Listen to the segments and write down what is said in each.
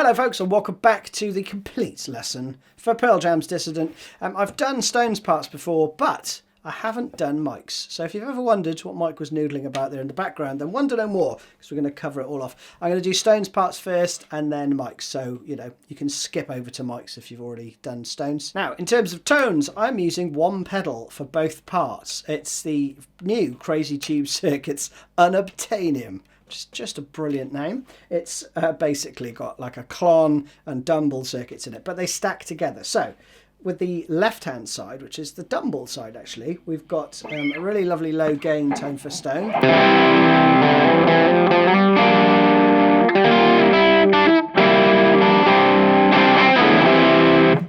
Hello folks and welcome back to the complete lesson for Pearl Jam's Dissident. I've done Stone's parts before, but I haven't done Mike's. So if you've ever wondered what Mike was noodling about there in the background, then wonder no more, because we're going to cover it all off. I'm going to do Stone's parts first and then Mike's. So, you know, you can skip over to Mike's if you've already done Stone's. Now, in terms of tones, I'm using one pedal for both parts. It's the new Crazy Tube Circuits Unobtainum, which is just a brilliant name. It's basically got like a clon and dumble circuits in it, but they stack together. So with the left-hand side, which is the dumble side actually, we've got a really lovely low gain tone for Stone.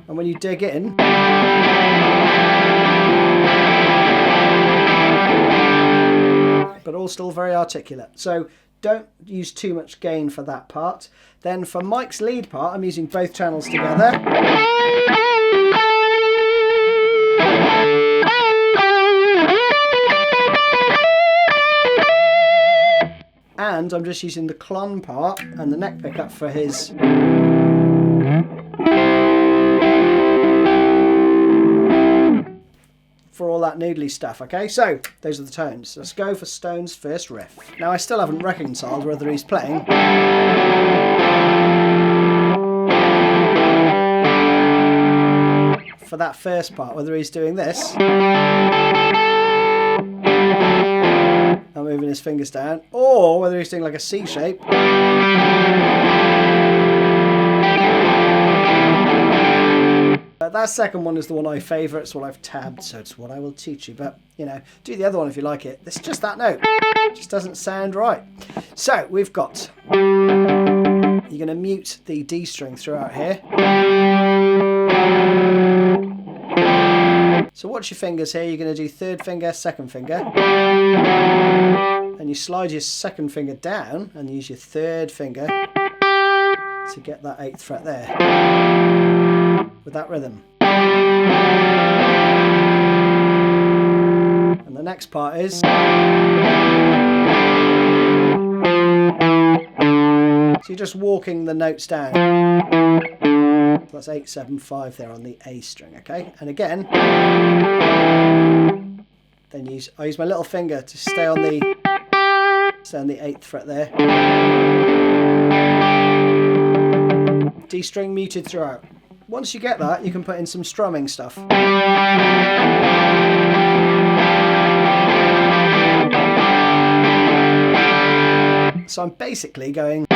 And when you dig in, but all still very articulate. So don't use too much gain for that part. Then for Mike's lead part, I'm using both channels together. And I'm just using the clon part and the neck pickup for his. For all that noodly stuff, okay? So, those are the tones. Let's go for Stone's first riff. Now, I still haven't reconciled whether he's playing for that first part, whether he's doing this and moving his fingers down, or whether he's doing like a C shape. That second one is the one I favour, it's what I've tabbed, so it's what I will teach you. But, you know, do the other one if you like it. It's just that note. It just doesn't sound right. So, we've got... You're going to mute the D string throughout here. So watch your fingers here. You're going to do third finger, second finger. And you slide your second finger down and use your third finger to get that 8th fret there. With that rhythm. And the next part is, so you're just walking the notes down. So that's 8, 7, 5 there on the A string, okay? And again, then I use my little finger to stay on the 8th fret there. D string muted throughout. Once you get that, you can put in some strumming stuff. So I'm basically going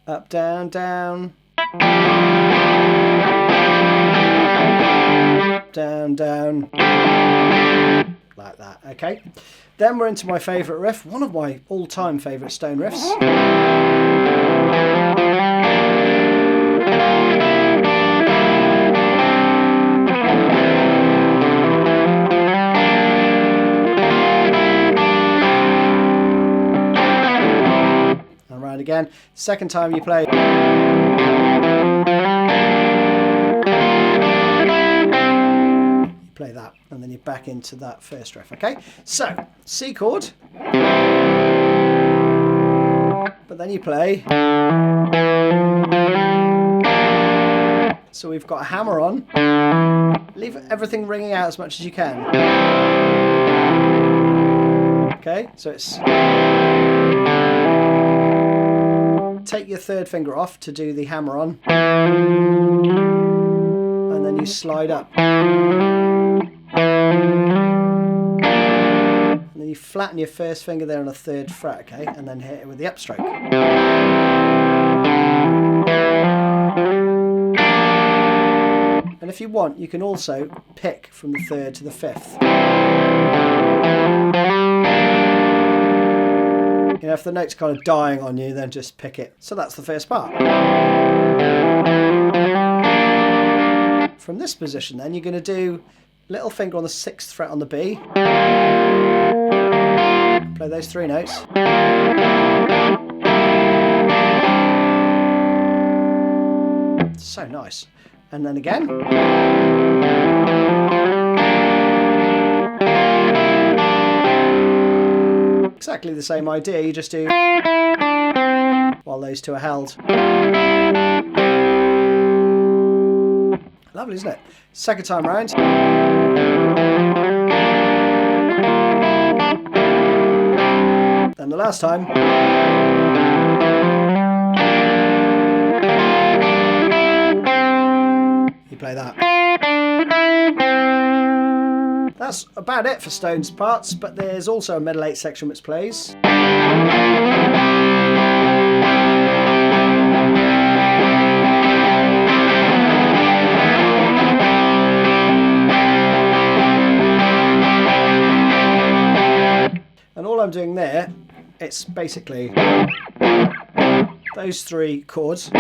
up, down, down, down, down, like that, okay? Then we're into my favourite riff, one of my all-time favourite Stone riffs. And round again. Second time you play. Play that, and then you're back into that first riff, okay? So, C chord, but then you play. So we've got a hammer on. Leave everything ringing out as much as you can. Okay, so it's... Take your third finger off to do the hammer on. And then you slide up. And then you flatten your first finger there on a 3rd fret, okay? And then hit it with the upstroke. And if you want, you can also pick from the 3rd to the 5th. You know, if the note's kind of dying on you, then just pick it. So that's the first part. From this position then, you're going to do little finger on the 6th fret on the B. Play those 3 notes. So nice. And then again. Exactly the same idea, you just do... while those two are held. Lovely, isn't it? Second time round. Then the last time. You play that. That's about it for Stone's parts, but there's also a middle 8 section which plays. And all I'm doing there, it's basically those 3 chords.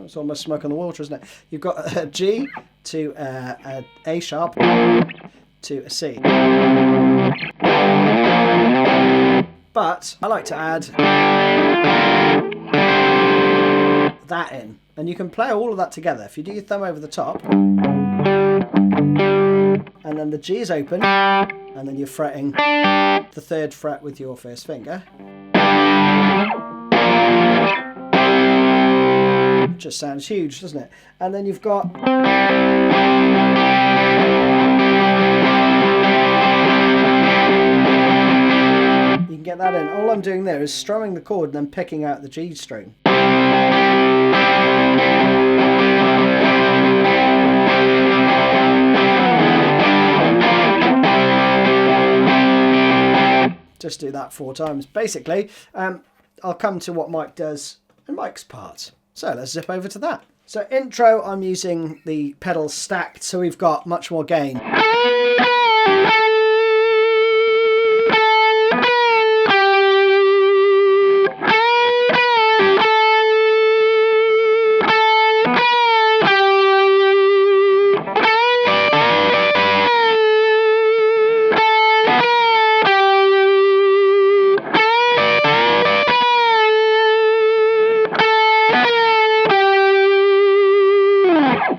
It's almost smoke on the water, isn't it? You've got a G to a A sharp to a C. But I like to add that in. And you can play all of that together. If you do your thumb over the top, and then the G is open, and then you're fretting the 3rd fret with your 1st finger. Just sounds huge, doesn't it? And then you've got you can get that in. All I'm doing there is strumming the chord and then picking out the G string. Just do that 4 times. Basically, I'll come to what Mike does in Mike's part. So let's zip over to that. So intro, I'm using the pedals stacked, so we've got much more gain.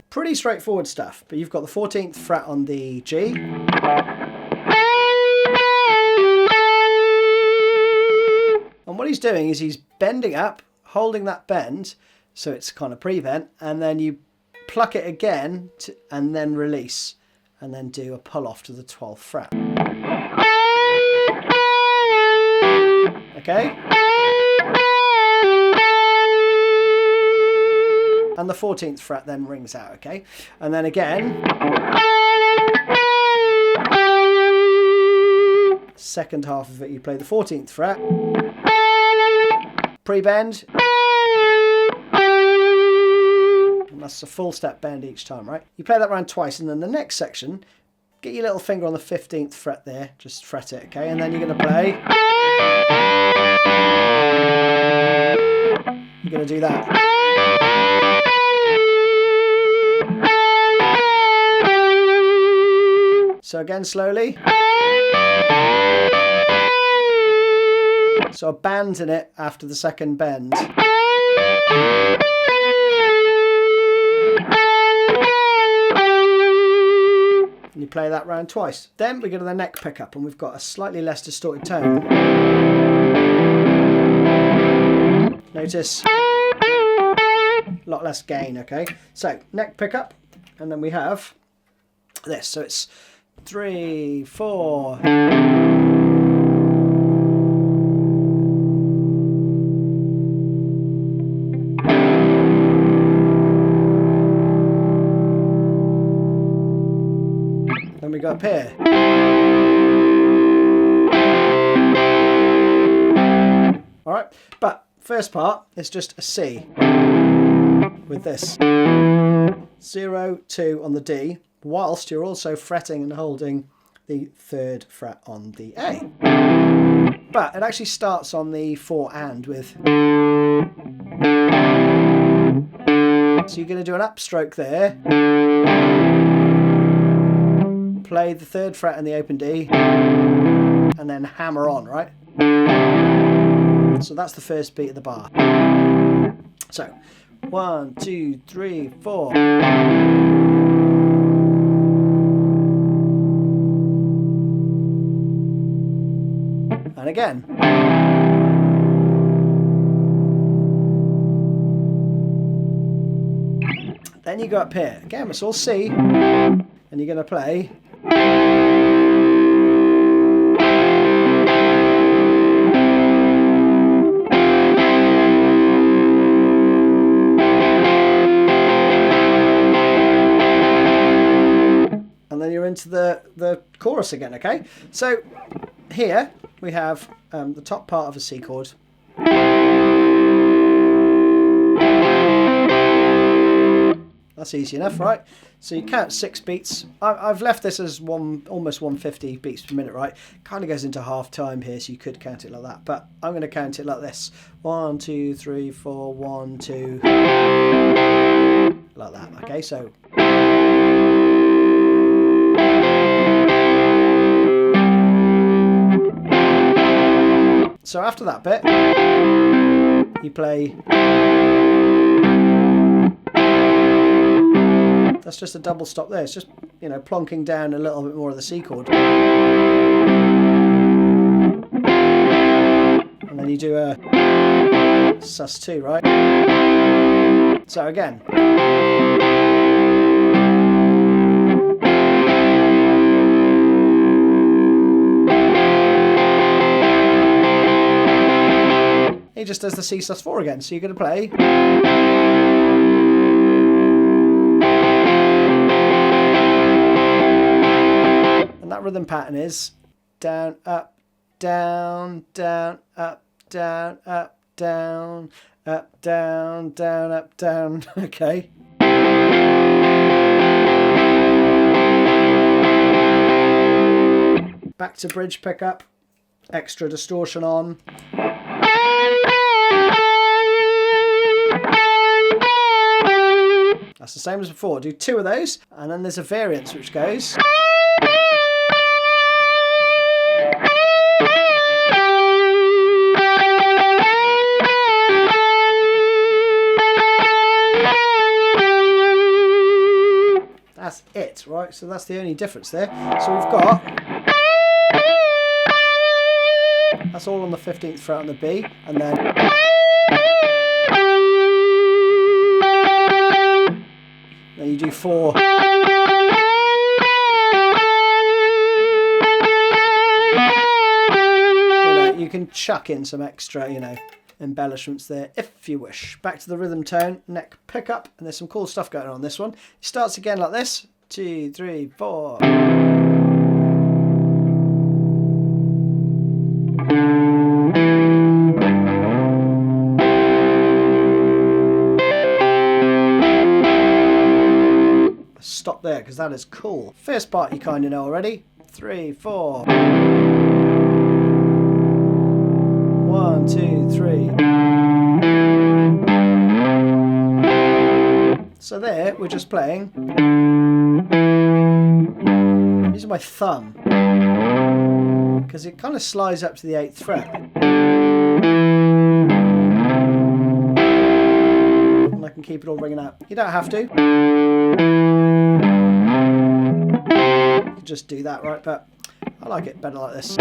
Pretty straightforward stuff, but you've got the 14th fret on the G. And what he's doing is he's bending up, holding that bend, so it's kind of pre-bent, and then you pluck it again and then release, and then do a pull off to the 12th fret. Okay? And the 14th fret then rings out, okay? And then again, second half of it, you play the 14th fret, pre-bend, and that's a full step bend each time, right? You play that round twice, and then the next section, get your little finger on the 15th fret there, just fret it, okay? And then you're going to play, you're going to do that. So again, slowly. So abandon it after the second bend. And you play that round twice. Then we go to the neck pickup, and we've got a slightly less distorted tone. Notice a lot less gain, okay? So neck pickup, and then we have this. So it's 3, 4. Then we go up here. All right, but first part is just a C with this 0, 2 on the D, whilst you're also fretting and holding the 3rd fret on the A. But it actually starts on the 4 and with. So you're going to do an upstroke there, play the 3rd fret in the open D, and then hammer on, right? So that's the first beat of the bar. So 1, 2, 3, 4. And again. Then you go up here. Again, it's all C. And you're going to play. And then you're into the chorus again, okay? So here we have the top part of a C chord. That's easy enough, right? So you count 6 beats. I've left this as almost 150 beats per minute, right? Kind of goes into half time here, so you could count it like that. But I'm going to count it like this. 1, 2, 3, 4, 1, 2. Like that, okay? So... So after that bit, you play... That's just a double stop there. It's just, you know, plonking down a little bit more of the C chord. And then you do a sus2, right? So again. He just does the C sus4 again. So you're going to play... That rhythm pattern is down, up, down, down, up, down, up, down, up, down, down, up, down. Okay. Back to bridge pickup, extra distortion on. That's the same as before. Do 2 of those, and then there's a variance which goes. That's it, right? So that's the only difference there. So we've got... That's all on the 15th fret on the B, and then... Then you do 4... You can chuck in some extra, you know, embellishments there if you wish. Back to the rhythm tone, neck pickup, and there's some cool stuff going on this one. It starts again like this. 2, 3, 4. Stop there because that is cool. First part you kind of know already. 3, 4. 1, 2, 3. So there, we're just playing. I'm using my thumb because it kind of slides up to the 8th fret. And I can keep it all ringing out. You don't have to. You can just do that, right? But I like it better like this.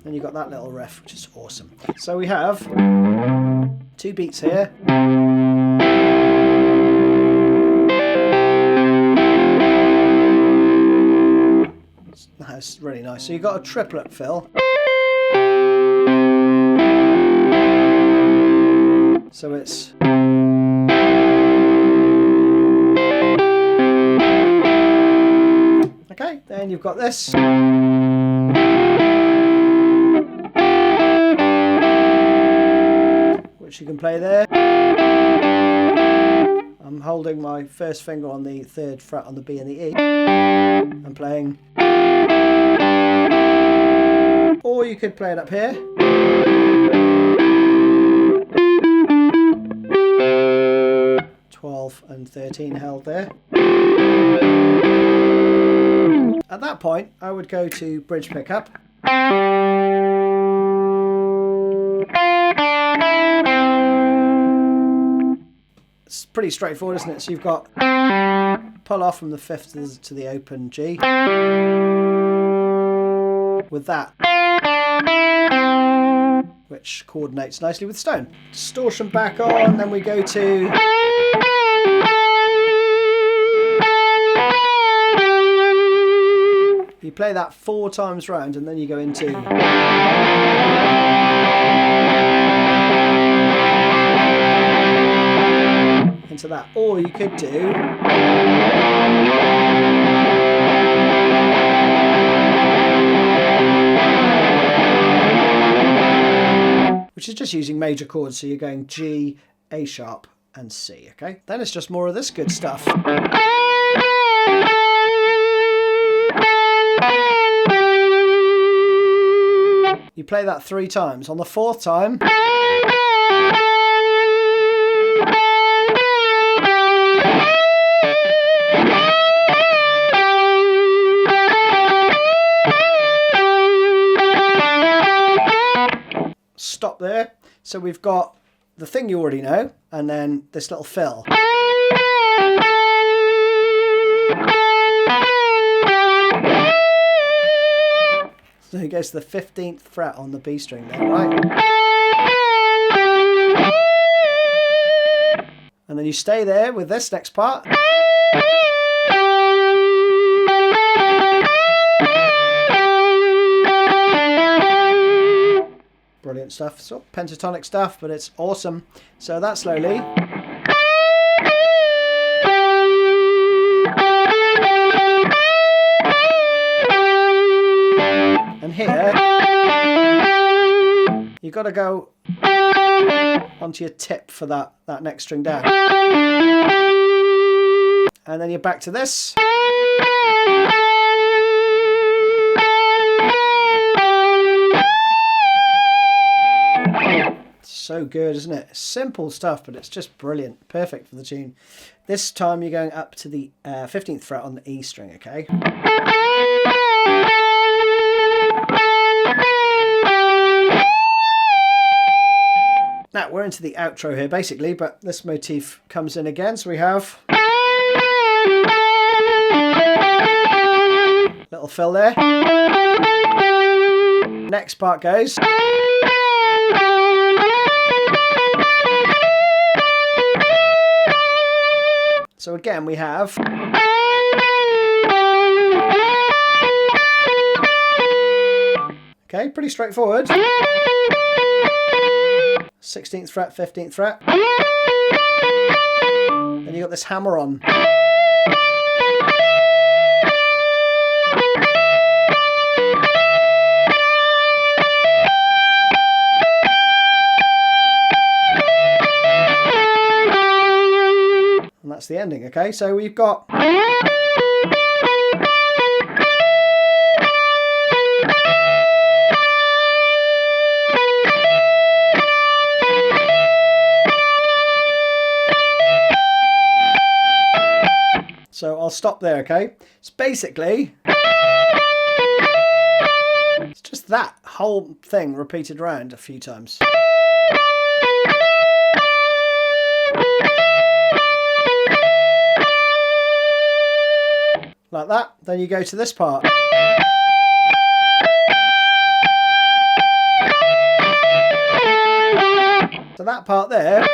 And you've got that little riff, which is awesome. So we have 2 beats here. That's really nice. So you've got a triplet fill. So it's... Okay, then you've got this. Which you can play there. I'm holding my first finger on the 3rd fret on the B and the E. I'm playing. Or you could play it up here. And 13 held there. At that point, I would go to bridge pickup. It's pretty straightforward, isn't it? So you've got pull off from the 5th to the open G. With that. which coordinates nicely with stone. Distortion back on, then we go to... You play that 4 times round and then you go into... into that. Or you could do... which is just using major chords, so you're going G, A sharp and C, okay? Then it's just more of this good stuff. You play that 3 times. On the 4th time, stop there. So we've got the thing you already know, and then this little fill. So it goes to the 15th fret on the B string there, right? And then you stay there with this next part. Brilliant stuff. So pentatonic stuff, but it's awesome. So that slowly. And here, you've got to go onto your tip for that next string down. And then you're back to this. So good, isn't it? Simple stuff, but it's just brilliant. Perfect for the tune. This time you're going up to the 15th fret on the E string, okay? Now, we're into the outro here, basically, but this motif comes in again, so we have... little fill there. Next part goes... So again, we have... Okay, pretty straightforward. 16th fret, 15th fret. Then you got this hammer on. And that's the ending, okay? So we've got... So I'll stop there, okay? It's basically... it's just that whole thing repeated around a few times. Like that. Then you go to this part. So that part there...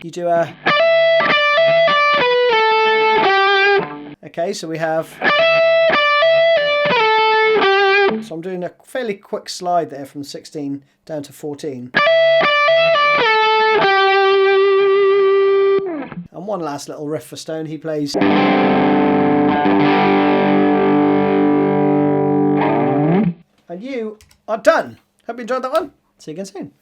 you do a... Okay, so we have... So I'm doing a fairly quick slide there from 16 down to 14. And one last little riff for Stone. He plays... And you are done. Hope you enjoyed that one. See you again soon.